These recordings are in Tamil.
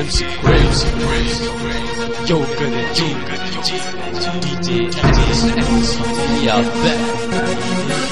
crazy. Yo, good at G, DJ, yeah, back.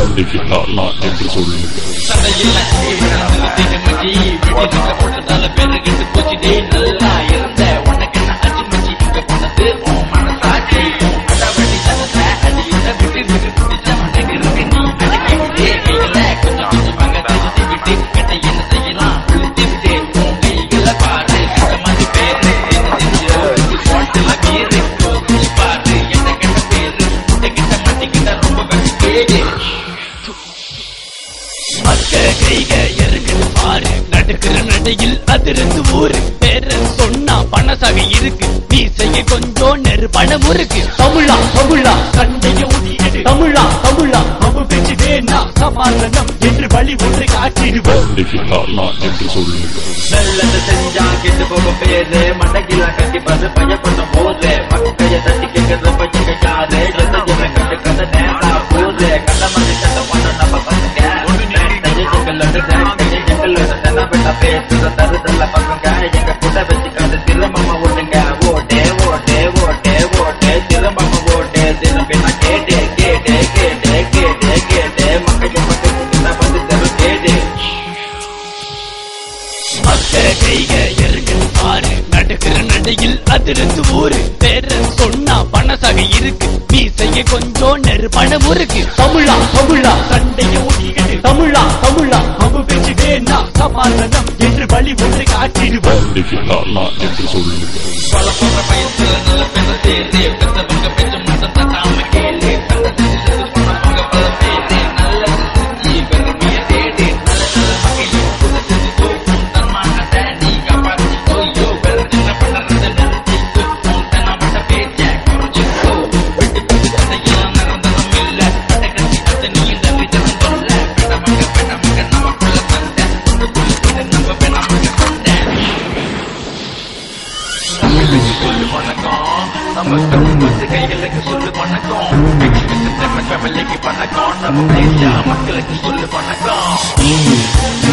If you're not locked into solution. அதிர்ந்து ஊரு பேர சொன்னா பணசாக இருக்கு மீசைய கொஞ்சம் நெருப்பண முறுக்கு தமிழா கண்டைய ஊதியது தமிழா அவ பேச்சு வேணா சமாதானம் என்று வழி ஒன்றை காட்டிடுவோம் நல்லது செஞ்சா கெட்டு போக பேரு மண்டகில கண்டிப்பது பயப்படும் போது மக்கைய தட்டி கேட்கறது பச்சை காது கட்டு கதை நேரா போது கண்ட மாதிரி சண்டை பண்ண நம்ம பசங்க பெட்ட பேசுற தருதல்ல பசங்க எங்க கூட வச்சுக்காது திரும்பமா ஓட்டுங்க ஓட்டே திரும்பமா ஓட்டே திரும்பி நான் கேட்டே மக்கள் வந்து தரும் கேடு கைக இருக்கு பாரு நடக்கிற நடையில் அதிர்ந்து ஊரு பேர சொன்னா பணசாக இருக்கு மீசைய கொஞ்சம் நெருப்பண முறுக்கு தமிழா கண்டைய ஊதியது தமிழா அவ பேச்சு வேணா சமாதானம் என்று வழி ஒன்றை காட்டிடுவோம் பல போன்ற பயத்துல நல்ல பேச தேர்தே பெற்றவங்க பேச்ச மாட்டம் தட்டாம கேளு பல பேரு நல்ல பெருமைய தேடு நல்ல வகையும் கூட செஞ்சு தோக்கும் தன்மான நீ காப்பாற்றிக்கோ பெருந்த பண்றது நிறுத்திக்கோ தன்னப்பட்ட பேச்ச குறைச்சிக்கோ விட்டு போட்டு சண்டையெல்லாம் நடந்ததும் இல்ல பட்டக்கத்தி அத்தை நீ இந்த விதம் சொல்ல பெண்ணமங்க நமக்குள்ள சண்டை நம்ம பெண்ணமங்க சண்டை சொல்லு வணக்கம் நம்ம கரும்பு கைகளுக்கு சொல்லு வணக்கம் நம்ம கவலைக்கு வணக்கம் நம்ம மக்களுக்கு சொல்லு வணக்கம்